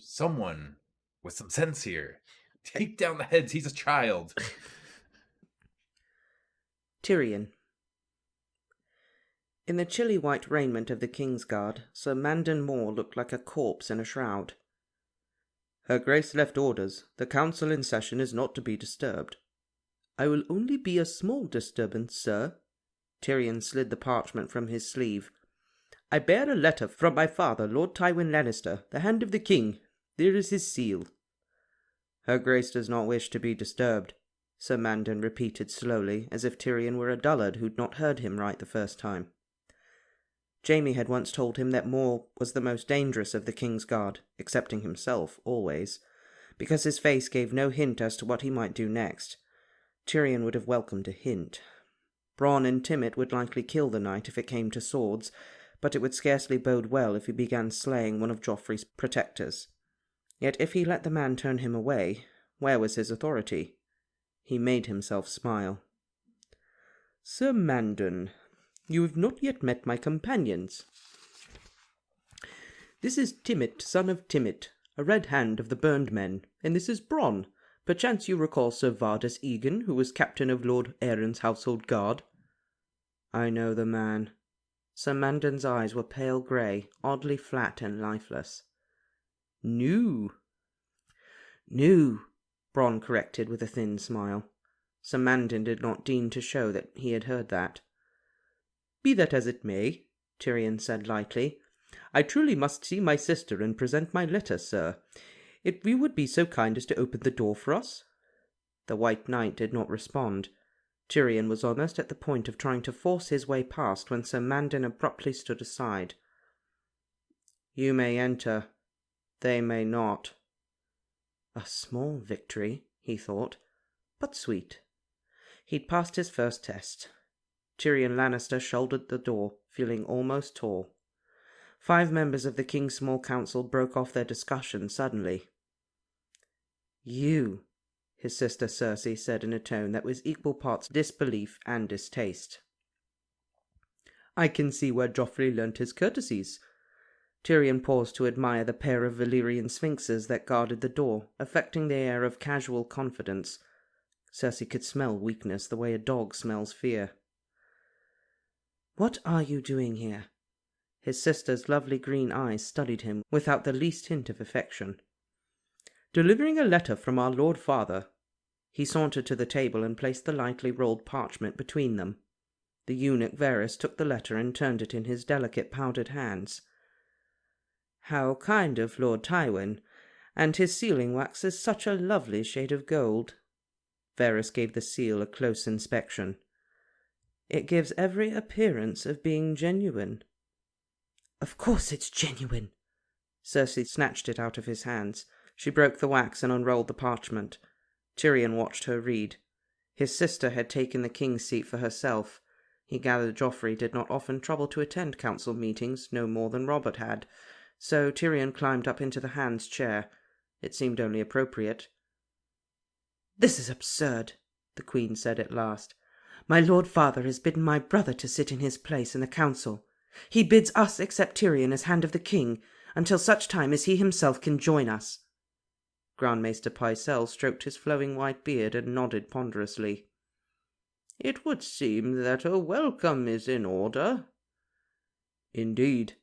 Someone with some sense here. Take down the heads. He's a child. Tyrion. In the chilly white raiment of the King's Guard, Sir Mandon Moore looked like a corpse in a shroud. Her Grace left orders. The council in session is not to be disturbed. I will only be a small disturbance, sir. Tyrion slid the parchment from his sleeve. I bear a letter from my father, Lord Tywin Lannister, the hand of the king. There is his seal. Her Grace does not wish to be disturbed, Sir Mandon repeated slowly, as if Tyrion were a dullard who'd not heard him right the first time. Jaime had once told him that Moore was the most dangerous of the King's Guard, excepting himself, always, because his face gave no hint as to what he might do next. Tyrion would have welcomed a hint. Bronn and Timett would likely kill the knight if it came to swords, but it would scarcely bode well if he began slaying one of Joffrey's protectors. Yet if he let the man turn him away, where was his authority? He made himself smile. Sir Mandon, you have not yet met my companions. This is Timett, son of Timett, a red hand of the Burned Men, and this is Bronn. Perchance you recall Sir Vardis Egan, who was captain of Lord Aaron's household guard. I know the man. Sir Mandon's eyes were pale grey, oddly flat and lifeless. New, Bronn corrected with a thin smile. Sir Mandon did not deign to show that he had heard that. Be that as it may, Tyrion said lightly, I truly must see my sister and present my letter, sir. If you would be so kind as to open the door for us? The White Knight did not respond. Tyrion was almost at the point of trying to force his way past when Sir Mandon abruptly stood aside. You may enter. They may not. A small victory, he thought, but sweet. He'd passed his first test. Tyrion Lannister shouldered the door, feeling almost tall. 5 members of the King's Small Council broke off their discussion suddenly. You, his sister Cersei said in a tone that was equal parts disbelief and distaste. I can see where Joffrey learnt his courtesies. Tyrion paused to admire the pair of Valyrian sphinxes that guarded the door, affecting the air of casual confidence. Cersei could smell weakness the way a dog smells fear. What are you doing here? His sister's lovely green eyes studied him without the least hint of affection. Delivering a letter from our Lord Father. He sauntered to the table and placed the lightly rolled parchment between them. The eunuch Varys took the letter and turned it in his delicate powdered hands. How kind of Lord Tywin, and his sealing wax is such a lovely shade of gold. Varys gave the seal a close inspection. It gives every appearance of being genuine. Of course it's genuine. Cersei snatched it out of his hands. She broke the wax and unrolled the parchment. Tyrion watched her read. His sister had taken the king's seat for herself. He gathered Joffrey did not often trouble to attend council meetings, no more than Robert had, so Tyrion climbed up into the hand's chair. It seemed only appropriate. This is absurd, the Queen said at last. My Lord Father has bidden my brother to sit in his place in the council. He bids us accept Tyrion as Hand of the King, until such time as he himself can join us. Grand Maester Pycelle stroked his flowing white beard and nodded ponderously. It would seem that a welcome is in order. Indeed.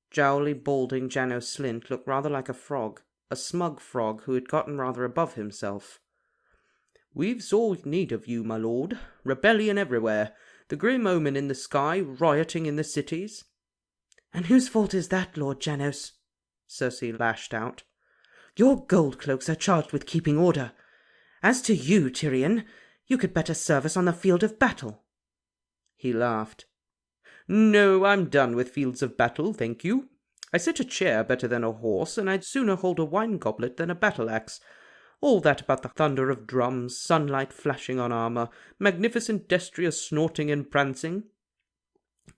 Jowly, balding Janos Slynt looked rather like a frog, a smug frog who had gotten rather above himself. We've sore need of you, my lord. Rebellion everywhere. The grim omen in the sky, rioting in the cities. And whose fault is that, Lord Janos? Cersei lashed out. Your gold cloaks are charged with keeping order. As to you, Tyrion, you could better serve us on the field of battle. He laughed. No, I'm done with fields of battle, thank you. I sit a chair better than a horse, and I'd sooner hold a wine goblet than a battle-axe. All that about the thunder of drums, sunlight flashing on armour, magnificent destriers snorting and prancing.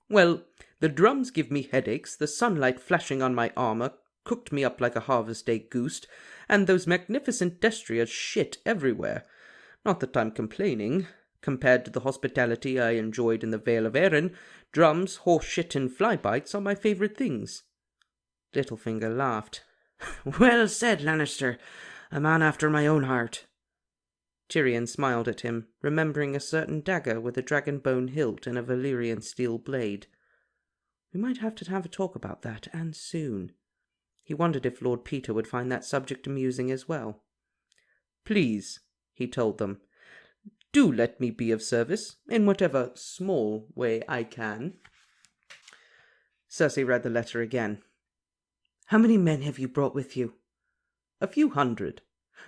Well, the drums give me headaches, the sunlight flashing on my armour cooked me up like a harvest-day goose, and those magnificent destriers shit everywhere. Not that I'm complaining. Compared to the hospitality I enjoyed in the Vale of Arryn, drums, horse shit, and fly-bites are my favourite things. Littlefinger laughed. Well said, Lannister. A man after my own heart. Tyrion smiled at him, remembering a certain dagger with a dragon bone hilt and a Valyrian steel blade. We might have a talk about that, and soon. He wondered if Lord Peter would find that subject amusing as well. Please, he told them, do let me be of service, in whatever small way I can. Cersei read the letter again. How many men have you brought with you? A few hundred.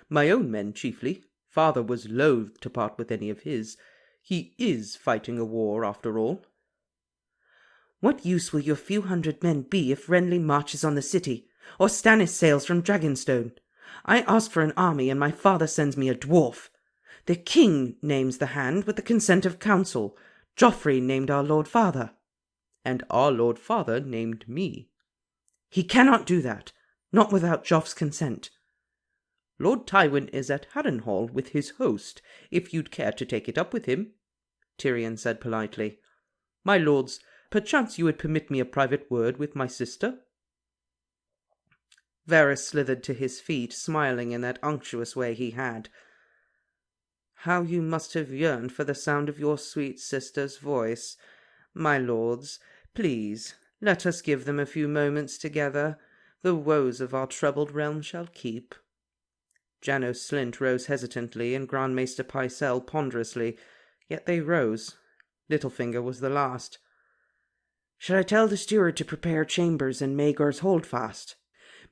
My own men chiefly. Father was loath to part with any of his. He is fighting a war, after all. What use will your few hundred men be if Renly marches on the city, or Stannis sails from Dragonstone? I ask for an army, and my father sends me a dwarf. The king names the hand with the consent of council. Joffrey named our Lord Father. And our Lord Father named me. He cannot do that, not without Joff's consent. Lord Tywin is at Harrenhal with his host, if you'd care to take it up with him, Tyrion said politely. My lords, perchance you would permit me a private word with my sister? Varys slithered to his feet, smiling in that unctuous way he had. How you must have yearned for the sound of your sweet sister's voice. My lords, please, let us give them a few moments together. The woes of our troubled realm shall keep. Janos Slynt rose hesitantly, and Grand Maester Pycelle ponderously, yet they rose. Littlefinger was the last. Shall I tell the steward to prepare chambers in Maegor's holdfast?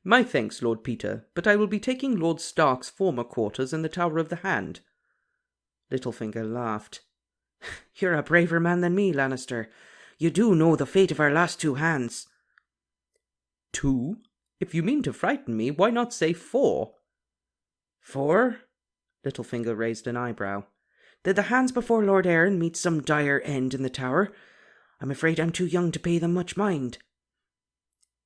My thanks, Lord Peter, but I will be taking Lord Stark's former quarters in the Tower of the Hand. Littlefinger laughed. You're a braver man than me, Lannister. You do know the fate of our last 2 hands. 2? If you mean to frighten me, why not say 4? 4? Littlefinger raised an eyebrow. Did the hands before Lord Arryn meet some dire end in the Tower? I'm afraid I'm too young to pay them much mind.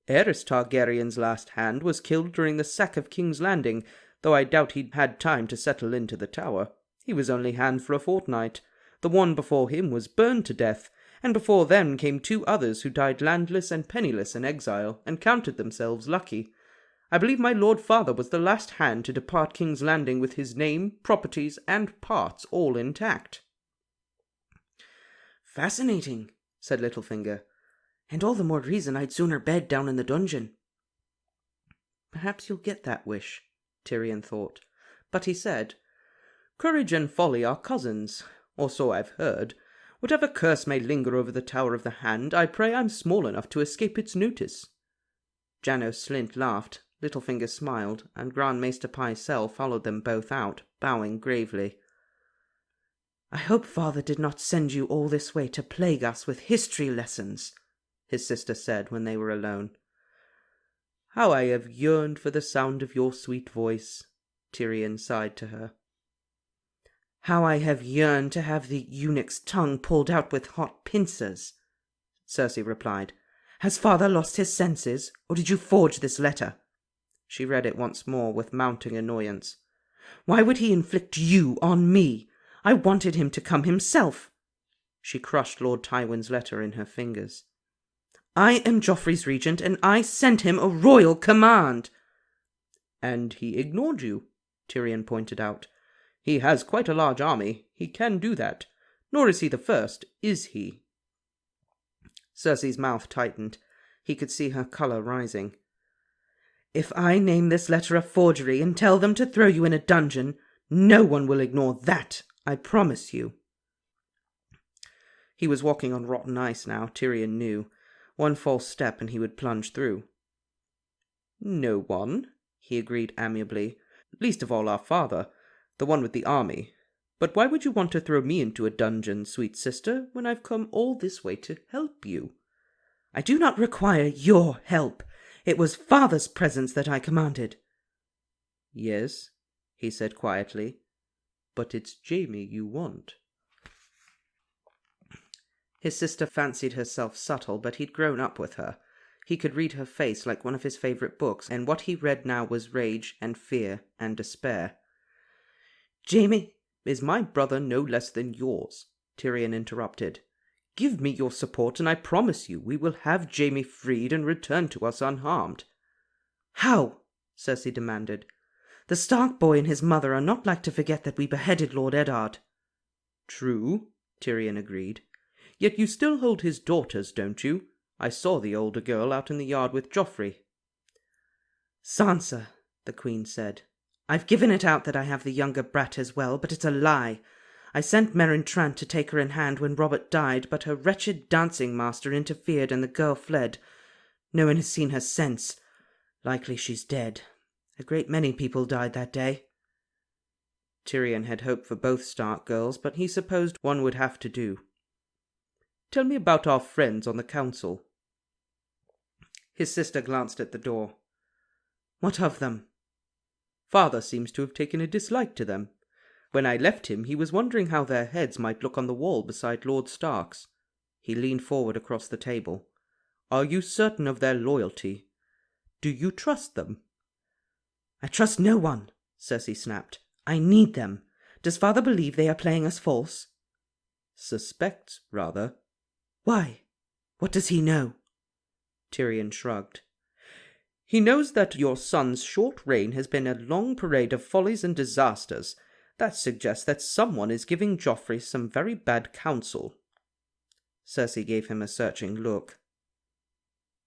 Aerys Targaryen's last hand was killed during the sack of King's Landing, though I doubt he'd had time to settle into the Tower. He was only hand for a fortnight. The one before him was burned to death, and before them came 2 others who died landless and penniless in exile, and counted themselves lucky. I believe my Lord Father was the last hand to depart King's Landing with his name, properties, and parts all intact. Fascinating, said Littlefinger, and all the more reason I'd sooner bed down in the dungeon. Perhaps you'll get that wish, Tyrion thought, but he said, Courage and folly are cousins, or so I've heard. Whatever curse may linger over the Tower of the Hand, I pray I'm small enough to escape its notice. Janos Slynt laughed, Littlefinger smiled, and Grand Maester Pycelle followed them both out, bowing gravely. I hope Father did not send you all this way to plague us with history lessons, his sister said when they were alone. How I have yearned for the sound of your sweet voice, Tyrion sighed to her. How I have yearned to have the eunuch's tongue pulled out with hot pincers, Cersei replied. Has Father lost his senses, or did you forge this letter? She read it once more with mounting annoyance. Why would he inflict you on me? I wanted him to come himself. She crushed Lord Tywin's letter in her fingers. I am Joffrey's regent, and I sent him a royal command. And he ignored you, Tyrion pointed out. He has quite a large army. He can do that. Nor is he the first, is he? Cersei's mouth tightened. He could see her colour rising. If I name this letter a forgery and tell them to throw you in a dungeon, no one will ignore that, I promise you. He was walking on rotten ice now, Tyrion knew. One false step and he would plunge through. No one, he agreed amiably. Least of all our father, the one with the army. But why would you want to throw me into a dungeon, sweet sister, when I've come all this way to help you? I do not require your help. It was Father's presence that I commanded. Yes, he said quietly, but it's Jaime you want. His sister fancied herself subtle, but he'd grown up with her. He could read her face like one of his favourite books, and what he read now was rage and fear and despair. Jaime is my brother no less than yours, Tyrion interrupted. Give me your support, and I promise you we will have Jaime freed and returned to us unharmed. How? Cersei demanded. "The Stark boy and his mother are not like to forget that we beheaded Lord Eddard." "True," Tyrion agreed. "Yet you still hold his daughters, don't you? I saw the older girl out in the yard with Joffrey." "Sansa," the Queen said. "I've given it out that I have the younger brat as well, but it's a lie. I sent Meryn Trant to take her in hand when Robert died, but her wretched dancing master interfered and the girl fled. No one has seen her since. Likely she's dead. A great many people died that day." Tyrion had hoped for both Stark girls, but he supposed one would have to do. "Tell me about our friends on the council." His sister glanced at the door. "What of them?" "Father seems to have taken a dislike to them. When I left him, he was wondering how their heads might look on the wall beside Lord Stark's." He leaned forward across the table. "Are you certain of their loyalty? Do you trust them?" "I trust no one," Cersei snapped. "I need them. Does father believe they are playing us false?" "Suspects, rather." "Why? What does he know?" Tyrion shrugged. "He knows that your son's short reign has been a long parade of follies and disasters. That suggests that someone is giving Joffrey some very bad counsel." Cersei gave him a searching look.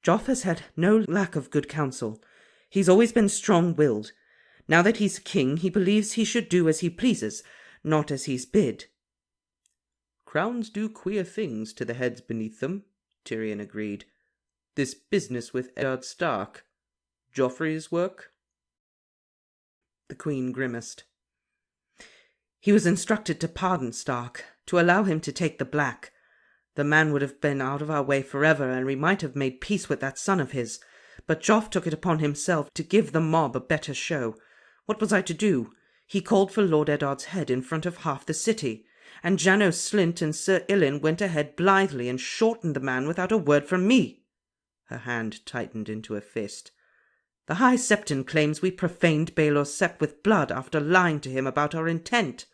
"Joff has had no lack of good counsel. He's always been strong-willed. Now that he's king, he believes he should do as he pleases, not as he's bid." "Crowns do queer things to the heads beneath them," Tyrion agreed. "This business with Eddard Stark. Joffrey's work?" The Queen grimaced. "He was instructed to pardon Stark, to allow him to take the Black. The man would have been out of our way forever, and we might have made peace with that son of his. But Joff took it upon himself to give the mob a better show. What was I to do? He called for Lord Eddard's head in front of half the city, and Janos Slynt and Sir Ilyn went ahead blithely and shortened the man without a word from me." Her hand tightened into a fist. "The High Septon claims we profaned Baelor's sept with blood after lying to him about our intent."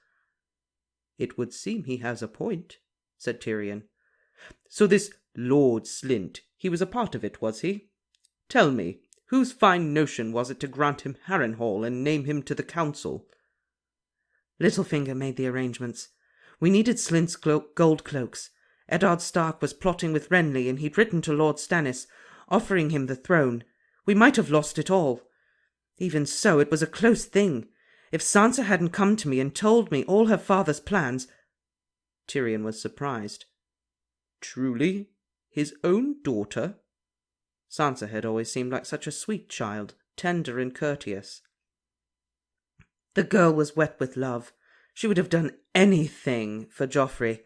"It would seem he has a point," said Tyrion. "So this Lord Slynt, he was a part of it, was he? Tell me, whose fine notion was it to grant him Harrenhal and name him to the council?" "Littlefinger made the arrangements. We needed Slynt's gold cloaks. Eddard Stark was plotting with Renly, and he'd written to Lord Stannis, offering him the throne. We might have lost it all. Even so, it was a close thing. If Sansa hadn't come to me and told me all her father's plans—" Tyrion was surprised. "Truly? His own daughter?" Sansa had always seemed like such a sweet child, tender and courteous. "The girl was wet with love. She would have done anything for Joffrey,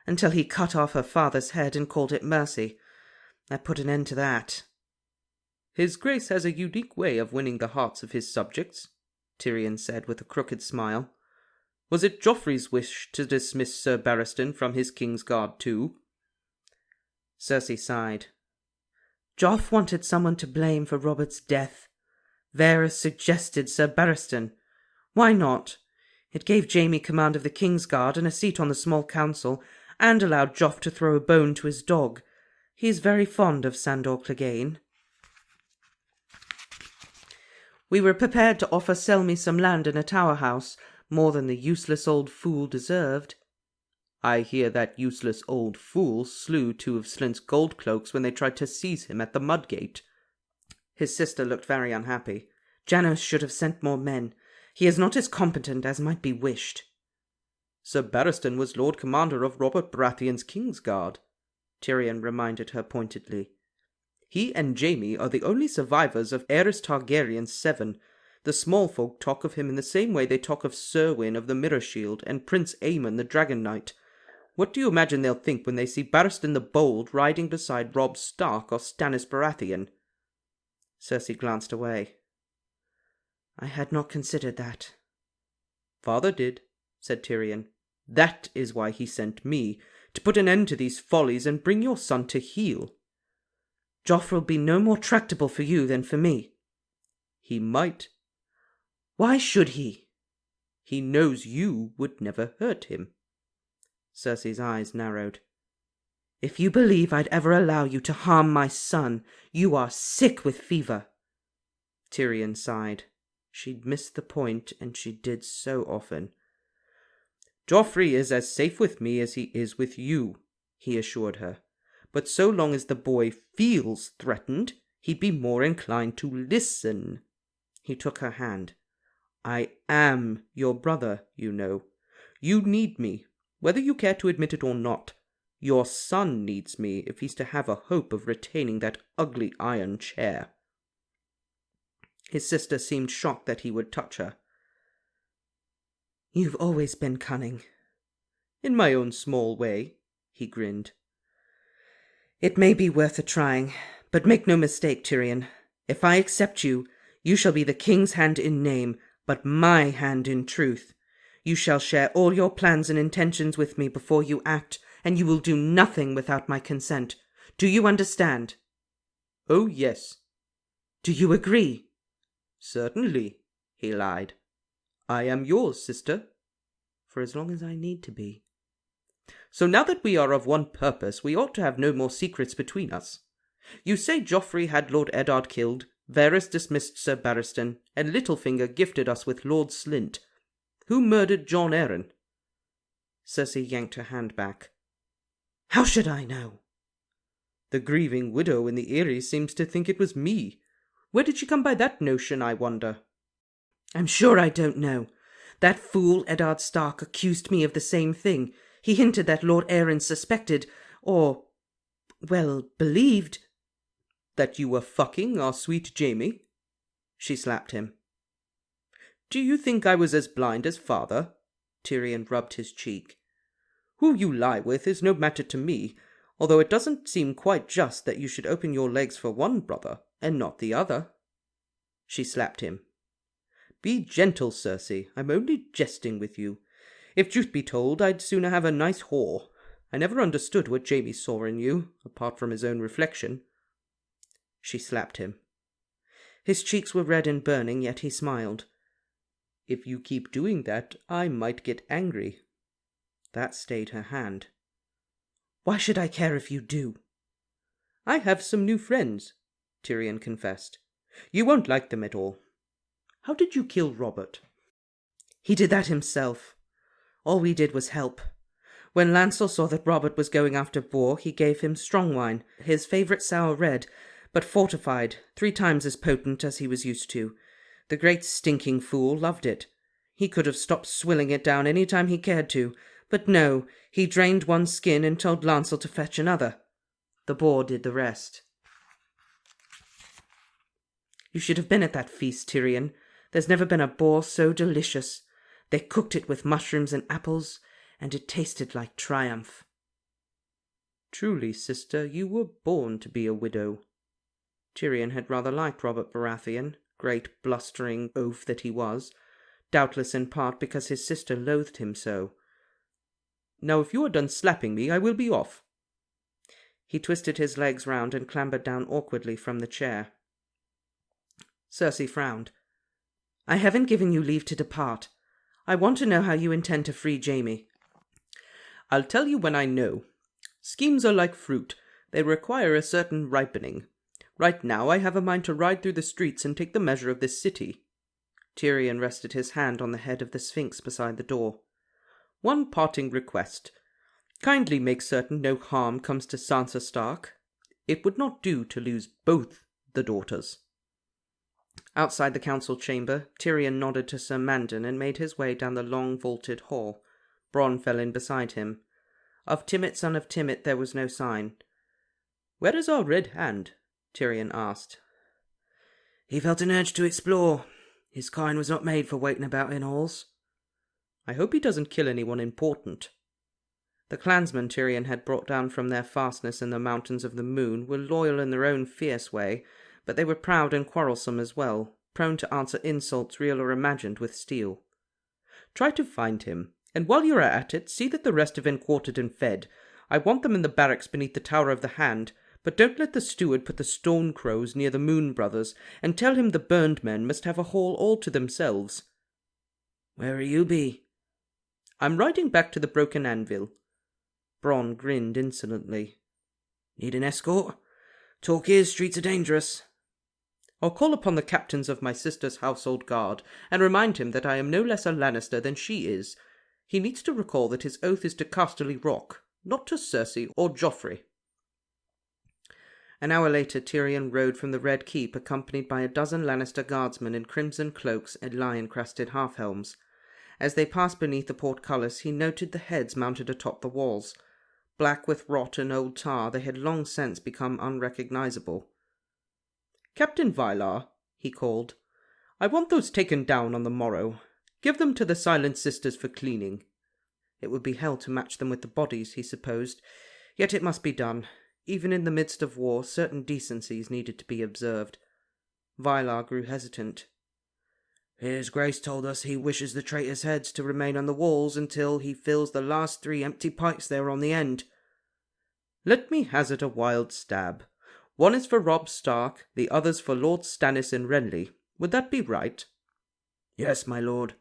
until he cut off her father's head and called it mercy. I put an end to that." "His Grace has a unique way of winning the hearts of his subjects," Tyrion said with a crooked smile. "Was it Joffrey's wish to dismiss Sir Barristan from his Kingsguard too?" Cersei sighed. "Joff wanted someone to blame for Robert's death. Varys suggested Sir Barristan. Why not? It gave Jaime command of the Kingsguard and a seat on the small council, and allowed Joff to throw a bone to his dog. He is very fond of Sandor Clegane. We were prepared to offer Selmy some land in a tower house, more than the useless old fool deserved." "I hear that useless old fool slew 2 of Slynt's gold cloaks when they tried to seize him at the Mudgate." His sister looked very unhappy. "Janos should have sent more men. He is not as competent as might be wished." "Sir Barristan was Lord Commander of Robert Baratheon's Kingsguard," Tyrion reminded her pointedly. "He and Jaime are the only survivors of Aerys Targaryen's 7. The small folk talk of him in the same way they talk of Serwyn of the Mirror Shield and Prince Aemon the Dragon Knight. What do you imagine they'll think when they see Barristan the Bold riding beside Robb Stark or Stannis Baratheon?" Cersei glanced away. "I had not considered that." "Father did," said Tyrion. "That is why he sent me, to put an end to these follies and bring your son to heel." "Joff will be no more tractable for you than for me." "He might." "Why should he?" "He knows you would never hurt him." Cersei's eyes narrowed. "If you believe I'd ever allow you to harm my son, you are sick with fever." Tyrion sighed. She'd missed the point, and she did so often. Joffrey is as safe with me as he is with you, he assured her. But so long as the boy feels threatened, he'd be more inclined to listen. He took her hand. I am your brother, you know. You need me, whether you care to admit it or not. Your son needs me if he's to have a hope of retaining that ugly iron chair. His sister seemed shocked that he would touch her. You've always been cunning. In my own small way, he grinned. It may be worth a trying, but make no mistake, Tyrion. If I accept you, you shall be the king's hand in name, but my hand in truth. You shall share all your plans and intentions with me before you act, and you will do nothing without my consent. Do you understand? Oh, yes. Do you agree? Certainly, he lied. I am yours, sister. For as long as I need to be. So now that we are of one purpose, we ought to have no more secrets between us. You say Joffrey had Lord Eddard killed, Varys dismissed Sir Barristan, and Littlefinger gifted us with Lord Slint. Who murdered John Arryn? Cersei yanked her hand back. How should I know? The grieving widow in the Eyrie seems to think it was me. Where did she come by that notion, I wonder? I'm sure I don't know. That fool Eddard Stark accused me of the same thing. He hinted that Lord Arryn suspected, or, well, believed... That you were fucking our sweet Jaime? She slapped him. Do you think I was as blind as father? Tyrion rubbed his cheek. Who you lie with is no matter to me, although it doesn't seem quite just that you should open your legs for one brother and not the other. She slapped him. Be gentle, Cersei. I'm only jesting with you. If truth be told, I'd sooner have a nice whore. I never understood what Jaime saw in you, apart from his own reflection. She slapped him. His cheeks were red and burning, yet he smiled. If you keep doing that, I might get angry. That stayed her hand. Why should I care if you do? I have some new friends, Tyrion confessed. You won't like them at all. How did you kill Robert? He did that himself. All we did was help. When Lancel saw that Robert was going after boar, he gave him strong wine, his favourite sour red, but fortified, 3 times as potent as he was used to. The great stinking fool loved it. He could have stopped swilling it down any time he cared to, but no, he drained one skin and told Lancel to fetch another. The boar did the rest. You should have been at that feast, Tyrion. There's never been a boar so delicious. They cooked it with mushrooms and apples, and it tasted like triumph. Truly, sister, you were born to be a widow. Tyrion had rather liked Robert Baratheon, great blustering oaf that he was, doubtless in part because his sister loathed him so. Now if you are done slapping me, I will be off. He twisted his legs round and clambered down awkwardly from the chair. Cersei frowned. I haven't given you leave to depart. I want to know how you intend to free Jaime. I'll tell you when I know. Schemes are like fruit. They require a certain ripening. Right now I have a mind to ride through the streets and take the measure of this city. Tyrion rested his hand on the head of the Sphinx beside the door. One parting request. Kindly make certain no harm comes to Sansa Stark. It would not do to lose both the daughters. Outside the council chamber, Tyrion nodded to Sir Mandon and made his way down the long vaulted hall. Bronn fell in beside him. Of Timett son of Timett there was no sign. Where is our red hand? Tyrion asked. He felt an urge to explore. His kind was not made for waiting about in halls. I hope he doesn't kill anyone important. The clansmen Tyrion had brought down from their fastness in the mountains of the moon were loyal in their own fierce way, but they were proud and quarrelsome as well, prone to answer insults real or imagined with steel. Try to find him, and while you are at it, see that the rest have been quartered and fed. I want them in the barracks beneath the Tower of the Hand, but don't let the steward put the stone crows near the Moon Brothers, and tell him the burned men must have a hall all to themselves. Where'll you be? I'm riding back to the Broken Anvil. Bronn grinned insolently. Need an escort? Talk is, streets are dangerous. I'll call upon the captains of my sister's household guard, and remind him that I am no less a Lannister than she is. He needs to recall that his oath is to Casterly Rock, not to Cersei or Joffrey. An hour later, Tyrion rode from the Red Keep, accompanied by a dozen Lannister guardsmen in crimson cloaks and lion-crested half-helms. As they passed beneath the portcullis, he noted the heads mounted atop the walls. Black with rot and old tar, they had long since become unrecognizable. "Captain Vylar," he called, "I want those taken down on the morrow. Give them to the Silent Sisters for cleaning." It would be hell to match them with the bodies, he supposed, yet it must be done. Even in the midst of war, certain decencies needed to be observed. Vylar grew hesitant. "His Grace told us he wishes the traitors' heads to remain on the walls until he fills the last 3 empty pikes there on the end." "Let me hazard a wild stab. One is for Robb Stark, the other's for Lord Stannis and Renly. Would that be right?" "Yes, my lord."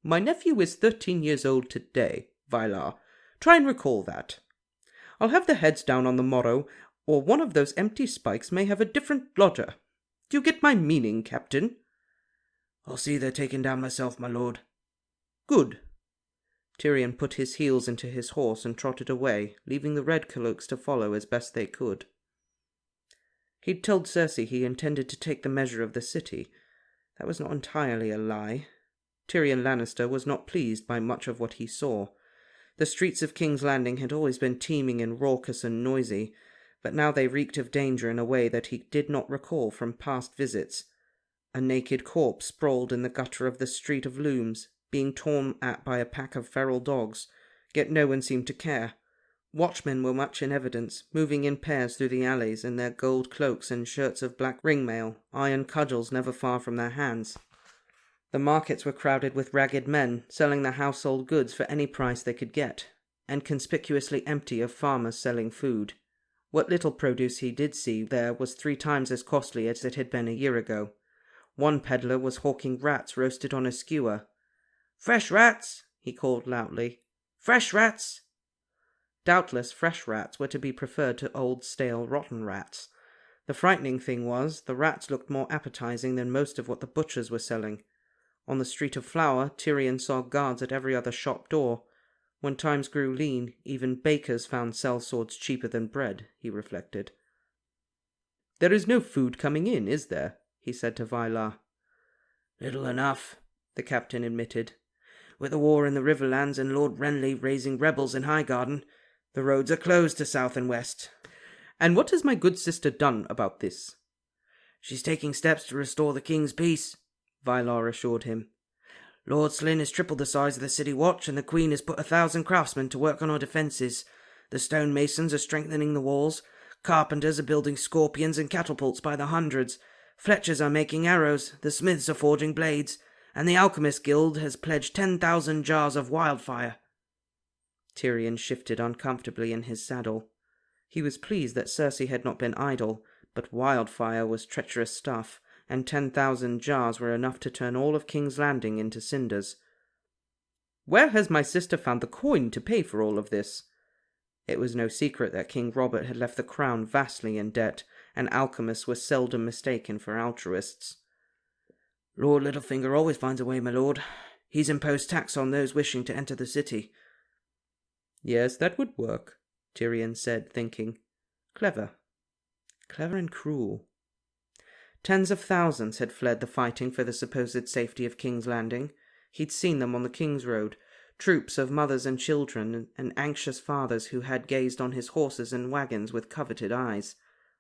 "My nephew is 13 years old today, Vylar. Try and recall that. I'll have the heads down on the morrow, or one of those empty spikes may have a different lodger. Do you get my meaning, Captain?" "I'll see they're taken down myself, my lord." "Good." Tyrion put his heels into his horse and trotted away, leaving the red cloaks to follow as best they could. He'd told Cersei he intended to take the measure of the city. That was not entirely a lie. Tyrion Lannister was not pleased by much of what he saw. The streets of King's Landing had always been teeming and raucous and noisy, but now they reeked of danger in a way that he did not recall from past visits. A naked corpse sprawled in the gutter of the Street of Looms, being torn at by a pack of feral dogs, yet no one seemed to care. Watchmen were much in evidence, moving in pairs through the alleys in their gold cloaks and shirts of black ringmail, iron cudgels never far from their hands. The markets were crowded with ragged men, selling their household goods for any price they could get, and conspicuously empty of farmers selling food. What little produce he did see there was 3 times as costly as it had been a year ago. One peddler was hawking rats roasted on a skewer. "Fresh rats!" he called loudly. "Fresh rats!" Doubtless fresh rats were to be preferred to old, stale, rotten rats. The frightening thing was, the rats looked more appetizing than most of what the butchers were selling. On the Street of Flour, Tyrion saw guards at every other shop door. When times grew lean, even bakers found sellswords cheaper than bread, he reflected. "There is no food coming in, is there?" he said to Vylar. "Little enough," the captain admitted. "With the war in the Riverlands and Lord Renly raising rebels in Highgarden, the roads are closed to south and west." "And what has my good sister done about this?" "She's taking steps to restore the king's peace," Vylar assured him. "Lord Slyn has tripled the size of the city watch, and the queen has put 1,000 craftsmen to work on our defences. The stonemasons are strengthening the walls, carpenters are building scorpions and catapults by the hundreds, fletchers are making arrows, the smiths are forging blades, and the alchemist guild has pledged 10,000 jars of wildfire." Tyrion shifted uncomfortably in his saddle. He was pleased that Cersei had not been idle, but wildfire was treacherous stuff, and 10,000 jars were enough to turn all of King's Landing into cinders. "Where has my sister found the coin to pay for all of this?" It was no secret that King Robert had left the crown vastly in debt, and alchemists were seldom mistaken for altruists. "Lord Littlefinger always finds a way, my lord. He's imposed tax on those wishing to enter the city." "Yes, that would work," Tyrion said, thinking. Clever. Clever and cruel. Tens of thousands had fled the fighting for the supposed safety of King's Landing. He'd seen them on the King's Road, troops of mothers and children, and anxious fathers who had gazed on his horses and wagons with coveted eyes.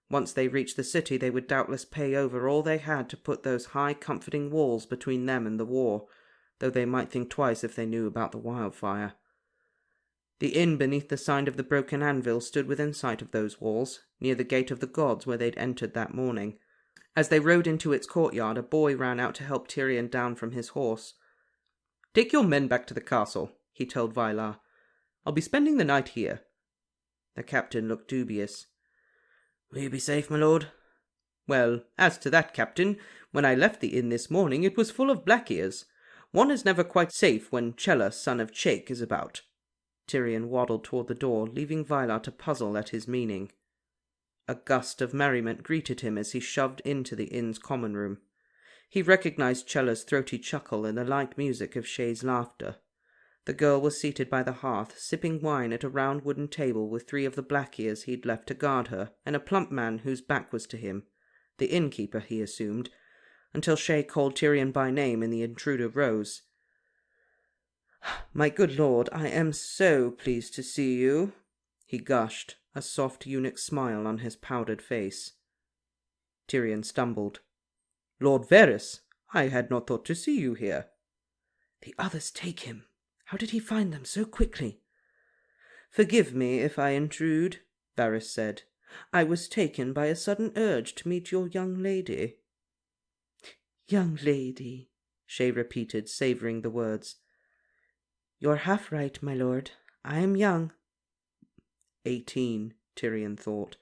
Once they reached the city, they would doubtless pay over all they had to put those high, comforting walls between them and the war, though they might think twice if they knew about the wildfire. The inn beneath the sign of the Broken Anvil stood within sight of those walls, near the Gate of the Gods where they'd entered that morning. As they rode into its courtyard, a boy ran out to help Tyrion down from his horse. "Take your men back to the castle," he told Vylar. "I'll be spending the night here." The captain looked dubious. "Will you be safe, my lord?" "Well, as to that, Captain, when I left the inn this morning it was full of Black-ears. One is never quite safe when Chella, son of Chake, is about." Tyrion waddled toward the door, leaving Vylar to puzzle at his meaning. A gust of merriment greeted him as he shoved into the inn's common room. He recognized Chella's throaty chuckle and the light music of Shay's laughter. The girl was seated by the hearth, sipping wine at a round wooden table with 3 of the black-ears he'd left to guard her, and a plump man whose back was to him, the innkeeper, he assumed, until Shay called Tyrion by name and the intruder rose. "My good lord, I am so pleased to see you," he gushed, a soft eunuch smile on his powdered face. Tyrion stumbled. "Lord Varys, I had not thought to see you here." "The others take him. How did he find them so quickly?" "Forgive me if I intrude," Varys said. "I was taken by a sudden urge to meet your young lady." "Young lady," Shay repeated, savouring the words. "You're half right, my lord. I am young." 18, Tyrion thought.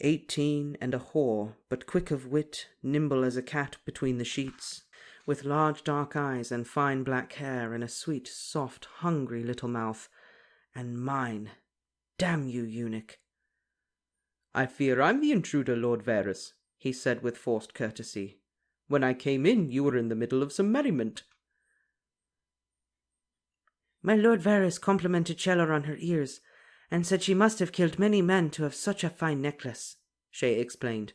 18 and a whore, but quick of wit, nimble as a cat between the sheets, with large dark eyes and fine black hair and a sweet, soft, hungry little mouth. And mine. Damn you, eunuch. "I fear I'm the intruder, Lord Varys," he said with forced courtesy. "When I came in, you were in the middle of some merriment." "My Lord Varys complimented Chella on her ears, and said she must have killed many men to have such a fine necklace," Shay explained.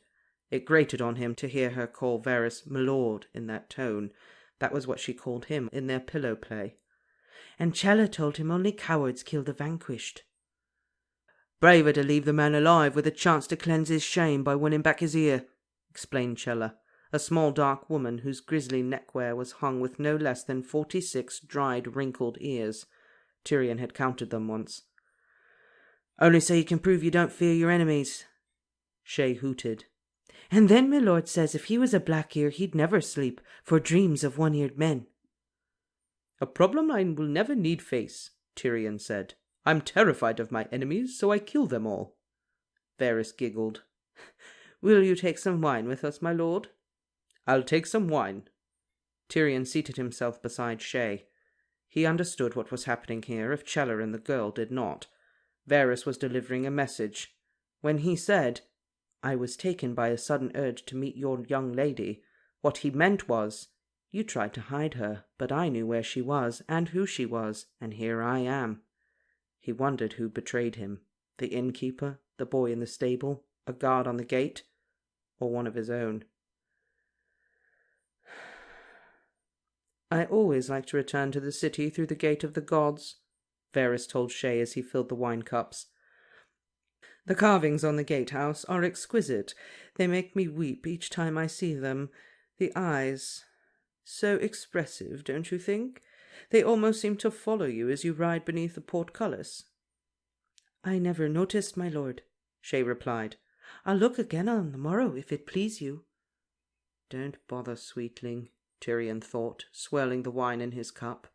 It grated on him to hear her call Varys "my lord" in that tone. That was what she called him in their pillow play. "And Chella told him only cowards kill the vanquished." "Braver to leave the man alive with a chance to cleanse his shame by winning back his ear," explained Chella, a small dark woman whose grisly neckwear was hung with no less than 46 dried, wrinkled ears. Tyrion had counted them once. "Only so you can prove you don't fear your enemies." Shay hooted. "And then my lord says if he was a black-ear he'd never sleep, for dreams of one-eared men." "A problem I will never need face," Tyrion said. "I'm terrified of my enemies, so I kill them all." Varys giggled. "Will you take some wine with us, my lord?" "I'll take some wine." Tyrion seated himself beside Shay. He understood what was happening here if Chella and the girl did not. Varys was delivering a message. When he said, "I was taken by a sudden urge to meet your young lady," what he meant was, "You tried to hide her, but I knew where she was and who she was, and here I am." He wondered who betrayed him, the innkeeper, the boy in the stable, a guard on the gate, or one of his own. "I always like to return to the city through the gate of the gods," Varys told Shay as he filled the wine cups. "The carvings on the gatehouse are exquisite. They make me weep each time I see them. The eyes, so expressive, don't you think? They almost seem to follow you as you ride beneath the portcullis." "I never noticed, my lord," Shay replied. "I'll look again on the morrow, if it please you." "Don't bother, sweetling," Tyrion thought, swirling the wine in his cup.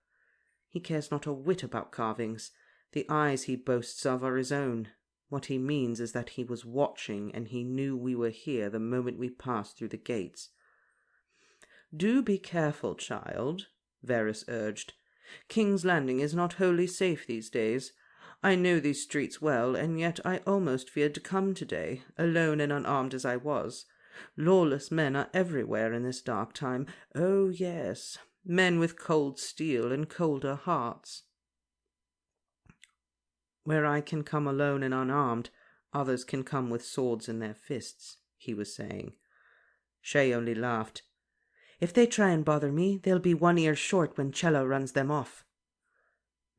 "He cares not a whit about carvings. The eyes he boasts of are his own. What he means is that he was watching, and he knew we were here the moment we passed through the gates." "Do be careful, child," Varys urged. "King's Landing is not wholly safe these days. I know these streets well, and yet I almost feared to come today, alone and unarmed as I was. Lawless men are everywhere in this dark time. Oh, yes, men with cold steel and colder hearts. Where I can come alone and unarmed, others can come with swords in their fists," he was saying. Shay only laughed. "If they try and bother me, they'll be one ear short when Chella runs them off."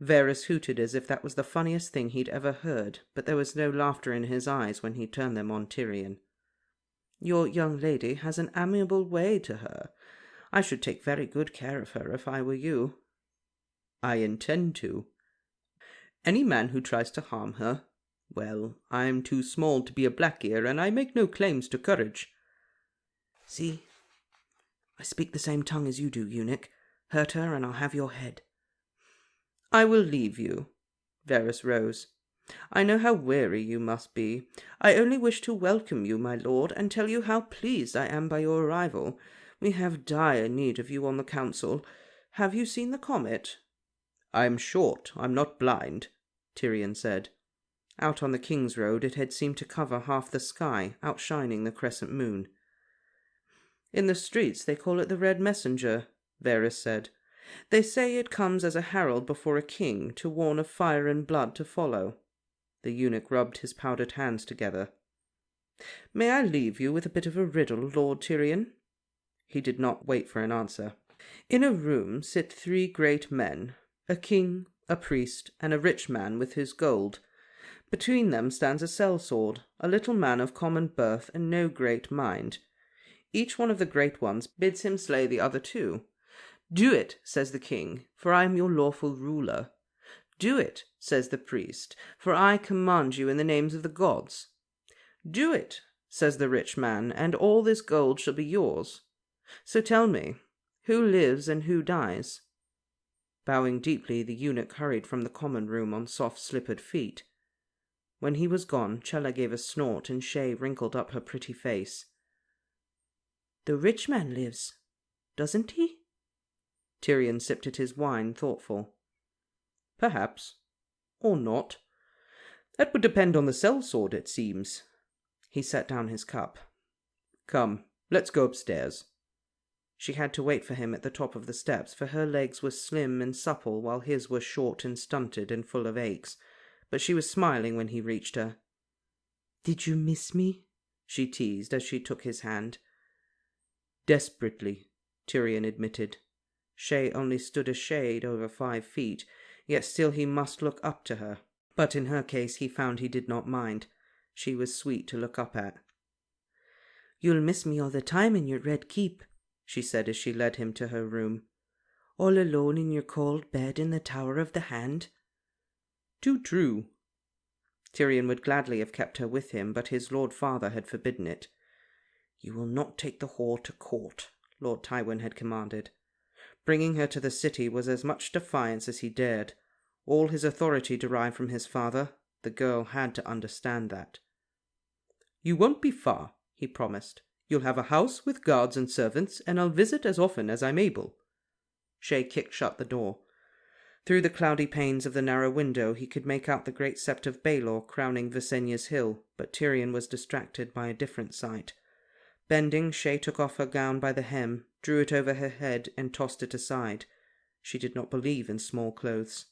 Varys hooted as if that was the funniest thing he'd ever heard, but there was no laughter in his eyes when he turned them on Tyrion. "Your young lady has an amiable way to her. I should take very good care of her if I were you." "I intend to. Any man who tries to harm her, well, I'm too small to be a black-ear, and I make no claims to courage." "See, I speak the same tongue as you do, eunuch. Hurt her, and I'll have your head." "I will leave you." Varys rose. "I know how weary you must be. I only wish to welcome you, my lord, and tell you how pleased I am by your arrival. We have dire need of you on the council. Have you seen the comet?" "I'm short, I'm not blind," Tyrion said. Out on the King's Road it had seemed to cover half the sky, outshining the crescent moon. "In the streets they call it the Red Messenger," Varys said. "They say it comes as a herald before a king, to warn of fire and blood to follow." The eunuch rubbed his powdered hands together. "May I leave you with a bit of a riddle, Lord Tyrion?" He did not wait for an answer. "In a room sit 3 great men, a king, a priest, and a rich man with his gold. Between them stands a sellsword, a little man of common birth and no great mind. Each one of the great ones bids him slay the other 2. 'Do it,' says the king, 'for I am your lawful ruler.' 'Do it,' says the priest, 'for I command you in the names of the gods.' 'Do it,' says the rich man, 'and all this gold shall be yours.' So tell me, who lives and who dies?" Bowing deeply, the eunuch hurried from the common room on soft slippered feet. When he was gone, Chella gave a snort, and Shay wrinkled up her pretty face. "The rich man lives, doesn't he?" Tyrion sipped at his wine, thoughtful. "Perhaps. Or not. That would depend on the sellsword, it seems." He set down his cup. "Come, let's go upstairs." She had to wait for him at the top of the steps, for her legs were slim and supple while his were short and stunted and full of aches, but she was smiling when he reached her. "Did you miss me?" she teased as she took his hand. "Desperately," Tyrion admitted. Shay only stood a shade over 5 feet, yet still he must look up to her. But in her case he found he did not mind. She was sweet to look up at. "You'll miss me all the time in your red keep," she said as she led him to her room. "All alone in your cold bed in the Tower of the Hand." "Too true." Tyrion would gladly have kept her with him, but his Lord Father had forbidden it. "You will not take the whore to court," Lord Tywin had commanded. Bringing her to the city was as much defiance as he dared. All his authority derived from his father. The girl had to understand that. "You won't be far," he promised. "You'll have a house with guards and servants, and I'll visit as often as I'm able." Shay kicked shut the door. Through the cloudy panes of the narrow window he could make out the great sept of Baelor crowning Visenya's hill, but Tyrion was distracted by a different sight. Bending, Shay took off her gown by the hem, drew it over her head, and tossed it aside. She did not believe in small clothes.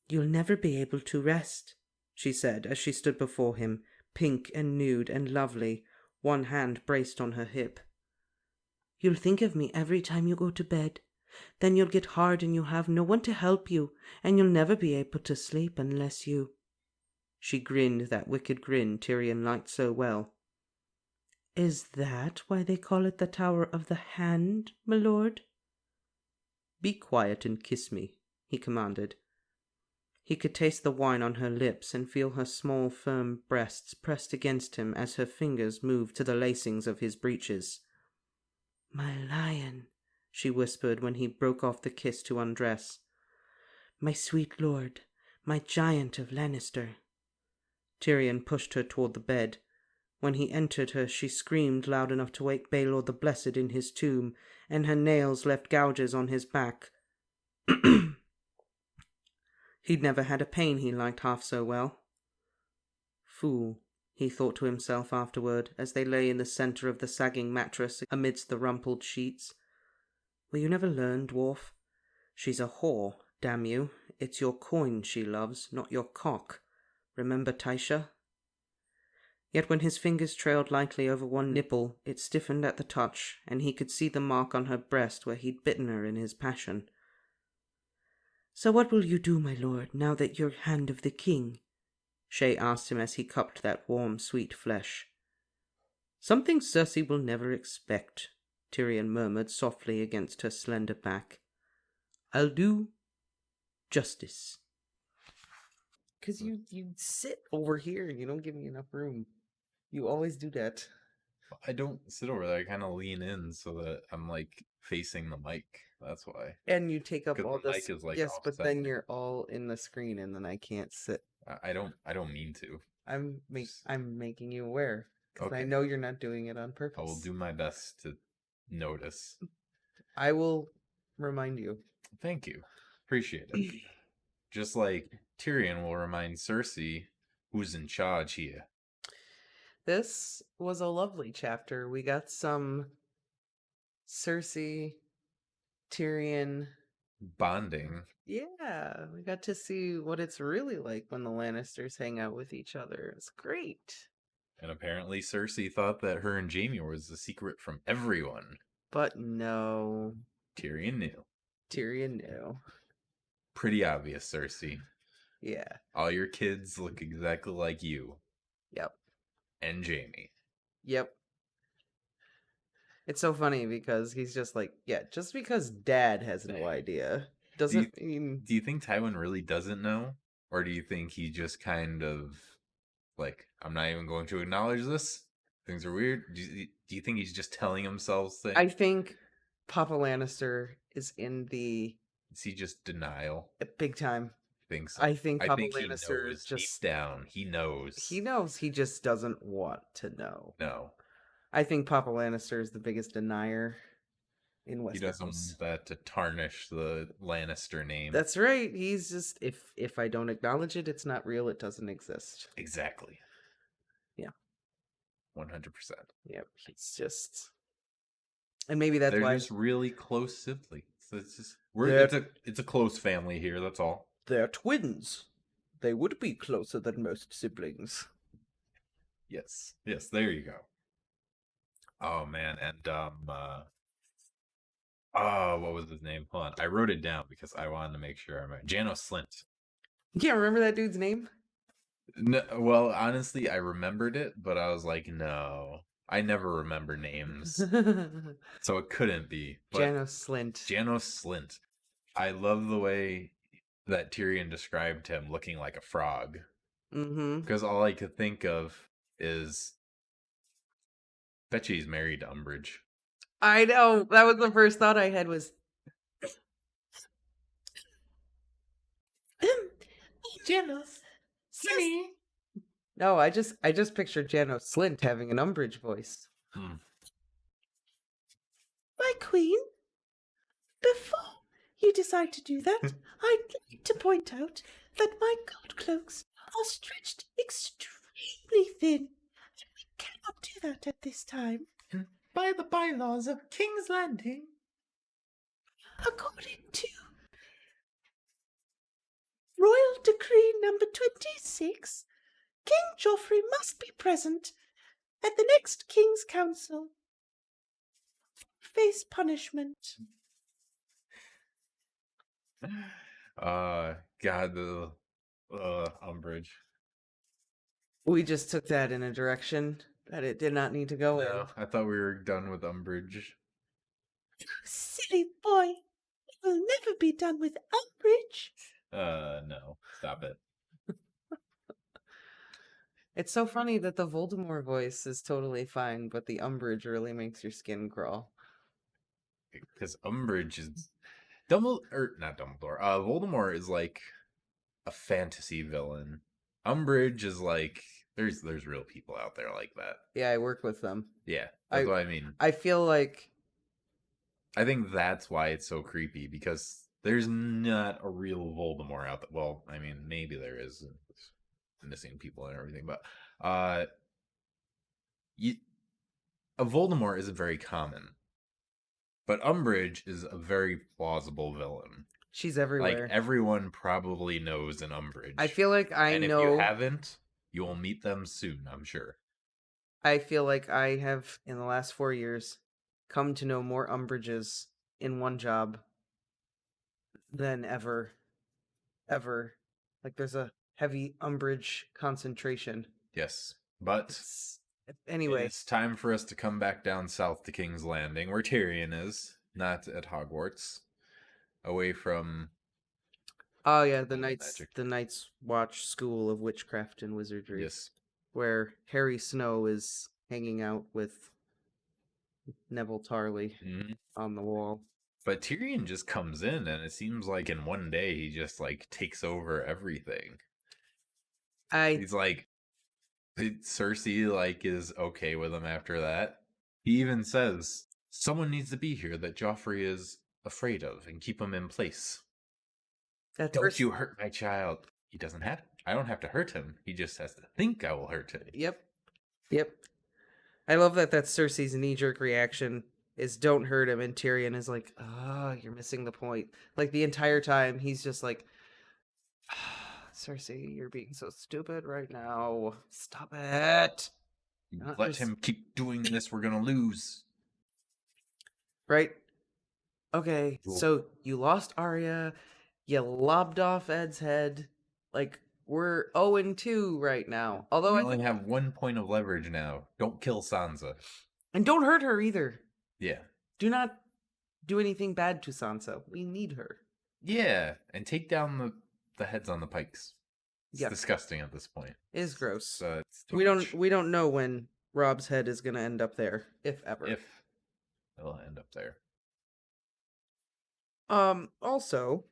"You'll never be able to rest," she said as she stood before him, pink and nude and lovely, one hand braced on her hip. "You'll think of me every time you go to bed. Then you'll get hard and you'll have no one to help you, and you'll never be able to sleep unless you—" She grinned that wicked grin Tyrion liked so well. "Is that why they call it the Tower of the Hand, my lord?" "Be quiet and kiss me," he commanded. He could taste the wine on her lips and feel her small, firm breasts pressed against him as her fingers moved to the lacings of his breeches. "My lion," she whispered when he broke off the kiss to undress. "My sweet lord, my giant of Lannister." Tyrion pushed her toward the bed. When he entered her, she screamed loud enough to wake Baelor the Blessed in his tomb, and her nails left gouges on his back. He'd never had a pain he liked half so well. "Fool," he thought to himself afterward, as they lay in the centre of the sagging mattress amidst the rumpled sheets. "Will you never learn, dwarf? She's a whore, damn you. It's your coin she loves, not your cock. Remember Tysha?" Yet when his fingers trailed lightly over one nipple, it stiffened at the touch, and he could see the mark on her breast where he'd bitten her in his passion. "So what will you do, my lord, now that you're hand of the king?" Shay asked him as he cupped that warm, sweet flesh. "Something Cersei will never expect," Tyrion murmured softly against her slender back. "I'll do justice." "'Cause you sit over here and you don't give me enough room. You always do that." I don't sit over there. I kind of lean in so that I'm like facing the mic. That's why. And you take up 'Cause all the this. mic is, like, Yes, but offset. then you're all in the screen, and then I can't sit. I don't mean to. I'm making you aware because I Okay. know you're not doing it on purpose. I will do my best to notice. I will remind you. Thank you. Appreciate it. Just like Tyrion will remind Cersei Who's in charge here? This was a lovely chapter. We got some Cersei, Tyrion. Bonding. Yeah, we got to see what it's really like when the Lannisters hang out with each other. It's great. And apparently Cersei thought that her and Jaime was the secret from everyone. But no, Tyrion knew. Tyrion knew. Pretty obvious, Cersei. Yeah. All your kids look exactly like you. Yep. And Jaime. Yep. It's so funny because he's just like, yeah, just because Dad has no idea doesn't mean... Do you think Tywin really doesn't know? Or do you think he just kind of, like, I'm not even going to acknowledge this? Things are weird? Do you think he's just telling himself things? I think Papa Lannister is in the... Is he just denial? Big time. Think so. I think Papa he Lannister knows just... deep down. He knows. He knows. He just doesn't want to know. No. I think Papa Lannister is the biggest denier in Westeros. He doesn't want that to tarnish the Lannister name. That's right. He's just, if I don't acknowledge it, it's not real. It doesn't exist. Exactly. Yeah. 100%. Yep. It's just... And maybe that's They're why... just really close siblings. It's just it's a close family here, that's all. They're twins. They would be closer than most siblings. Yes. Yes, there you go. Oh man, and what was his name? Hold on. I wrote it down because I wanted to make sure I remember. Janos Slint. You can't remember that dude's name? No, well, honestly, I remembered it, but I was like, no. I never remember names. So it couldn't be. Janos Slint. Janos Slint. I love the way that Tyrion described him looking like a frog. Mm-hmm. Because all I could think of is... bet you he's married to Umbridge. I know. That was the first thought I had was... Janos. Simi. No, I just pictured Janos Slint having an Umbridge voice. My queen, before you decide to do that, I'd like to point out that my gold cloaks are stretched extremely thin, and we cannot do that at this time. And by the bylaws of King's Landing, According to Royal Decree number 26, King Joffrey must be present at the next King's Council. Face punishment. God, the Umbridge. We just took that in a direction that it did not need to go in. No, I thought we were done with Umbridge. Silly boy. It will never be done with Umbridge. No, stop it. It's so funny that the Voldemort voice is totally fine, but the Umbridge really makes your skin crawl. Because Umbridge is not Dumbledore. Voldemort is like a fantasy villain. Umbridge is like there's real people out there like that. Yeah, I work with them. Yeah, that's what I mean. I feel like I think that's why it's so creepy because there's not a real Voldemort out there. Well, I mean, maybe there is missing people and everything, but a Voldemort isn't very common. But Umbridge is a very plausible villain. she's everywhere. Like, everyone probably knows an Umbridge. I feel like and if you haven't, you will meet them soon, I'm sure. I feel like I have, in the last 4 years, come to know more Umbridges in one job than ever. Like, there's a heavy Umbridge concentration. Yes, but Anyway. it's time for us to come back down south to King's Landing, where Tyrion is, not at Hogwarts, away from... Oh yeah, the Night's Watch School of Witchcraft and Wizardry. Yes. Where Harry Snow is hanging out with Neville Tarley on the wall. But Tyrion just comes in, and it seems like in one day he just, like, takes over everything. He's like... Cersei, like, is okay with him after that. He even says, someone needs to be here that Joffrey is afraid of and keep him in place. Don't you hurt my child. he doesn't have. I don't have to hurt him. He just has to think I will hurt him. Yep. I love that that's Cersei's knee-jerk reaction is don't hurt him, and Tyrion is like, you're missing the point. Like, the entire time, he's just like, Cersei, you're being so stupid right now. Stop it. Let him keep doing this. We're gonna lose. Right? Okay, so you lost Arya. You lobbed off Ed's head. Like, we're 0-2 right now. Although I only have 1 point of leverage now. Don't kill Sansa. And don't hurt her either. Yeah. Do not do anything bad to Sansa. We need her. Yeah, and take down the heads on the pikes. It's disgusting at this point. It is gross. It's we don't know when Rob's head is going to end up there, if ever. If it'll end up there. Also,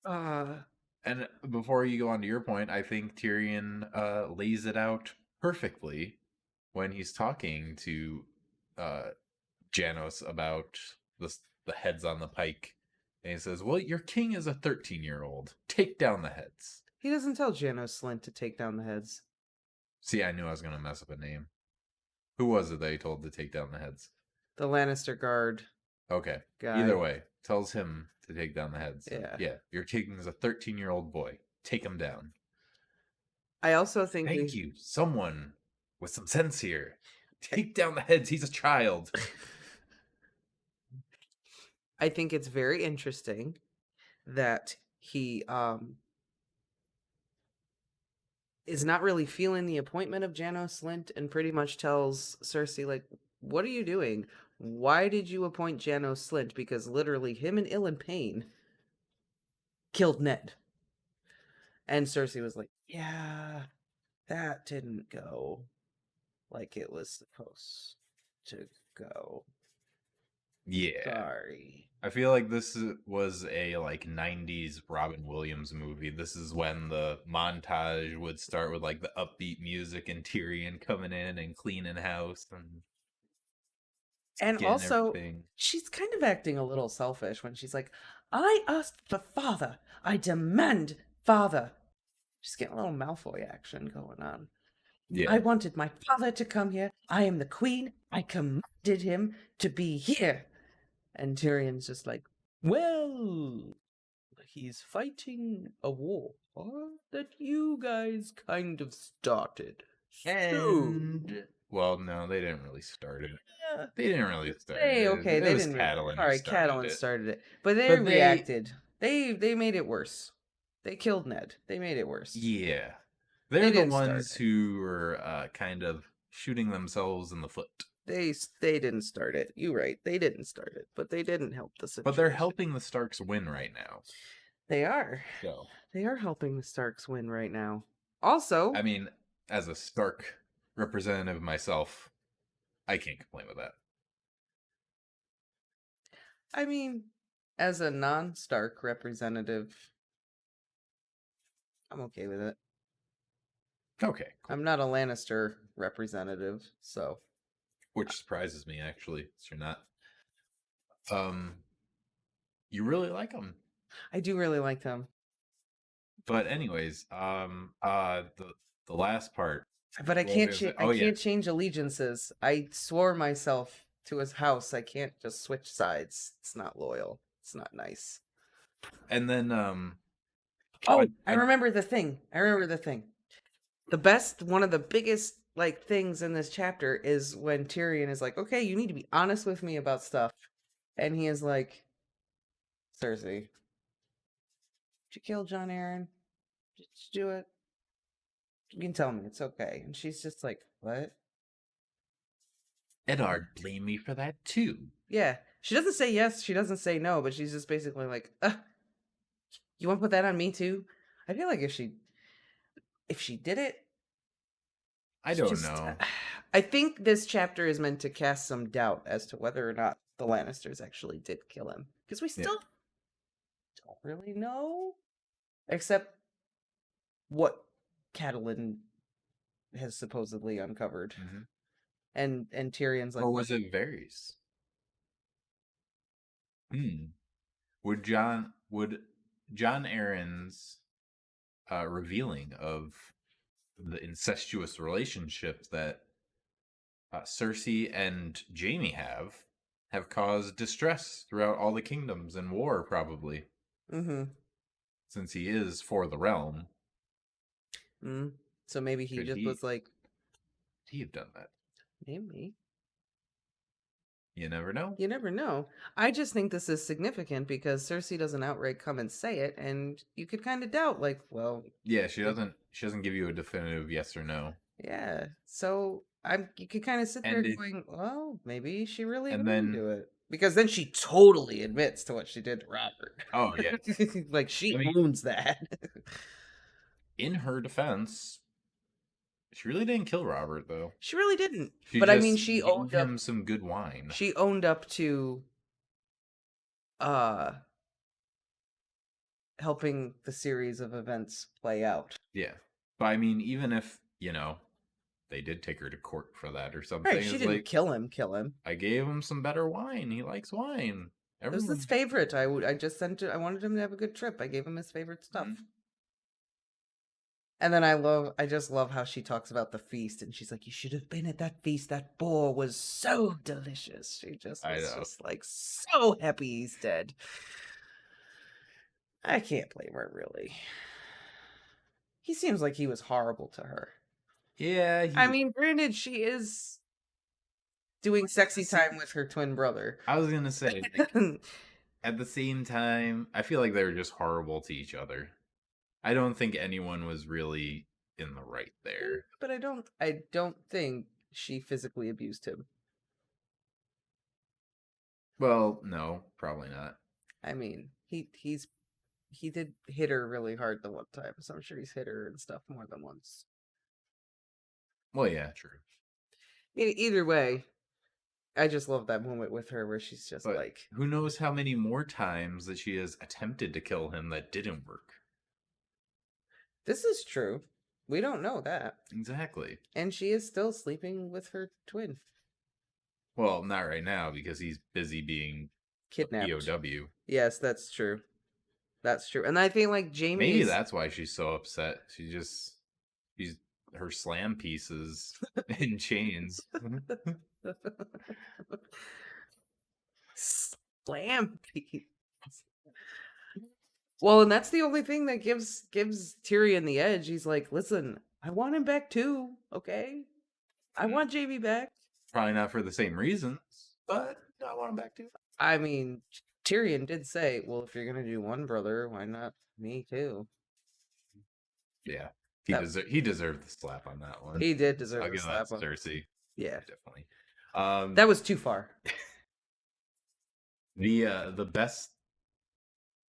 and before you go on to your point, I think Tyrion lays it out perfectly when he's talking to Janos about the heads on the pike. And he says, well, your king is a 13-year-old. Take down the heads. He doesn't tell Janos Slynt to take down the heads. See, I knew I was going to mess up a name. Who was it that he told to take down the heads? The Lannister guard. Okay. Guy. Either way, tells him to take down the heads. Yeah. Yeah. Your king is a 13-year-old boy. Take him down. I also think... Thank you. Someone with some sense here. Take down the heads. He's a child. I think it's very interesting that he is not really feeling the appointment of Janos Slynt and pretty much tells Cersei, like, what are you doing? Why did you appoint Janos Slynt? Because literally him and Ilyn Payne killed Ned. And Cersei was like, yeah, that didn't go like it was supposed to go. Yeah. Sorry. I feel like this was a 90s Robin Williams movie. This is when the montage would start with the upbeat music and Tyrion coming in and cleaning house and also everything. She's kind of acting a little selfish when she's like, I asked for father. I demand father. She's getting a little Malfoy action going on. Yeah. I wanted my father to come here. I am the queen. I commanded him to be here. And Tyrion's just like, well, he's fighting a war that you guys kind of started. Well, no, they didn't really start it. Yeah. They didn't really start it. They didn't. Catelyn. All right, Catelyn started it, but they reacted. They made it worse. They killed Ned. They made it worse. Yeah, they're the ones who were kind of shooting themselves in the foot. They didn't start it. You're right. They didn't start it, but they didn't help the situation. But they're helping the Starks win right now. They are. So. They are helping the Starks win right now. Also, I mean, as a Stark representative myself, I can't complain with that. I mean, as a non-Stark representative, I'm okay with it. Okay. Cool. I'm not a Lannister representative, so. Which surprises me, actually. You're not. You really like them. I do really like them. But anyways, the last part. But I can't. Can't change allegiances. I swore myself to his house. I can't just switch sides. It's not loyal. It's not nice. And then, I remember the thing. One of the biggest things in this chapter is when Tyrion is like, okay, you need to be honest with me about stuff. And he is like, Cersei, did you kill Jon Arryn? Did you do it? You can tell me, it's okay. And she's just like, what? Eddard blamed me for that too. Yeah. She doesn't say yes, she doesn't say no, but she's just basically like, you want to put that on me too? I feel like if she did it, I don't know. I think this chapter is meant to cast some doubt as to whether or not the Lannisters actually did kill him. Because we still don't really know. Except what Catelyn has supposedly uncovered. Mm-hmm. And Tyrion's like... Or was it Varys? Would John Aaron's revealing of the incestuous relationship that Cersei and Jaime have caused distress throughout all the kingdoms and war, probably. Mm-hmm. Since he is for the realm. So maybe he was like... Could he have done that? Maybe. You never know. You never know. I just think this is significant because Cersei doesn't outright come and say it, and you could kind of doubt, like, well... Yeah, she doesn't give you a definitive yes or no. Yeah, so you could kind of sit there going, well, maybe she really didn't do it. Because then she totally admits to what she did to Robert. Oh, yeah. Like, she owns that. In her defense, she really didn't kill Robert, though. She really didn't. She owned him some good wine. She owned up to helping the series of events play out. Yeah. But I mean, even if, they did take her to court for that or something. Right, she didn't kill him. I gave him some better wine. He likes wine. It was his favorite. I wanted him to have a good trip. I gave him his favorite stuff. Mm-hmm. And then I just love how she talks about the feast, and she's like, "You should have been at that feast. That boar was so delicious." She just was just like so happy he's dead. I can't blame her, really. He seems like he was horrible to her. Yeah. I mean, granted, she is doing sexy time with her twin brother. I was gonna say, at the same time, I feel like they were just horrible to each other. I don't think anyone was really in the right there. But I don't think she physically abused him. Well, no, probably not. I mean, he did hit her really hard the one time, so I'm sure he's hit her and stuff more than once. Well, yeah, true. Either way, I just love that moment with her where she's just like... Who knows how many more times that she has attempted to kill him that didn't work. This is true. We don't know that. Exactly. And she is still sleeping with her twin. Well, not right now, because he's busy being kidnapped. POW. Yes, that's true. That's true. And I think like Jaime Maybe that's why she's so upset. Her slam pieces in chains. Slam piece. Well, and that's the only thing that gives Tyrion the edge. He's like, listen, I want him back too, okay? I want Jaime back. Probably not for the same reasons, but I want him back too. I mean, Tyrion did say, well, if you're going to do one brother, why not me too? Yeah. He deserved the slap on that one. He did deserve the slap on Cersei. Yeah. Definitely. That was too far. The best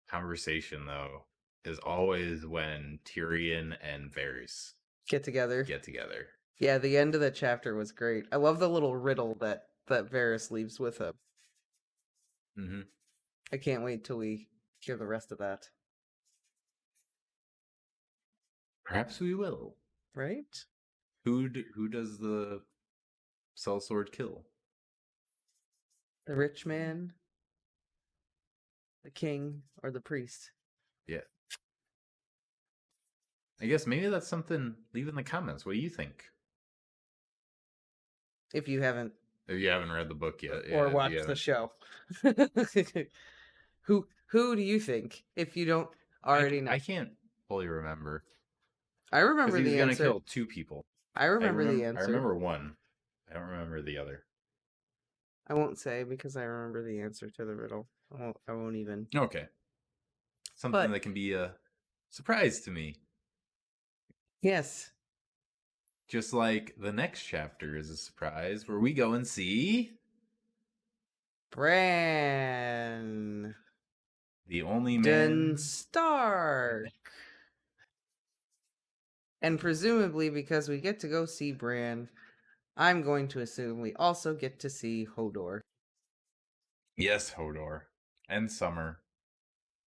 conversation, though, is always when Tyrion and Varys get together. Yeah, the end of the chapter was great. I love the little riddle that Varys leaves with him. Mm-hmm. I can't wait till we hear the rest of that. Perhaps we will. Right? Who does the sellsword kill? The rich man, the king, or the priest? Yeah. I guess maybe that's something. Leave in the comments. What do you think? If you haven't read the book yet, or watched the show, who do you think? If you don't already know, I can't fully remember. I remember the answer. He's gonna kill two people. I remember the answer. I remember one. I don't remember the other. I won't say because I remember the answer to the riddle. I won't even. Okay. Something that can be a surprise to me. Yes. Just like the next chapter is a surprise where we go and see Bran, the only man Stark. And presumably because we get to go see Bran, I'm going to assume we also get to see Hodor. Yes, Hodor. And Summer.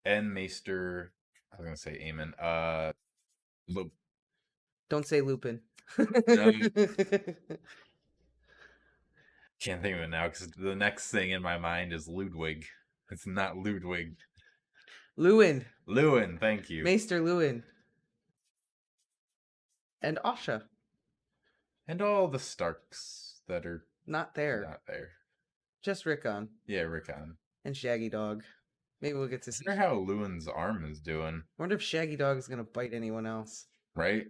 And Maester. I was going to say Aemon. Don't say Lupin. Can't think of it now because the next thing in my mind is Ludwig. It's not Ludwig. Lewin. Lewin, thank you. Maester Lewin. And Asha. And all the Starks that are Not there. not there. Just Rickon. Yeah, Rickon. And Shaggy Dog. Maybe we'll get to see. I wonder how Lewin's arm is doing. I wonder if Shaggy Dog is going to bite anyone else. Right?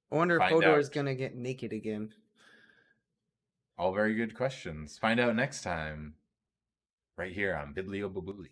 I wonder if Find Hodor out. is going to get naked again. All very good questions. Find out next time. Right here on Bibliobibuli.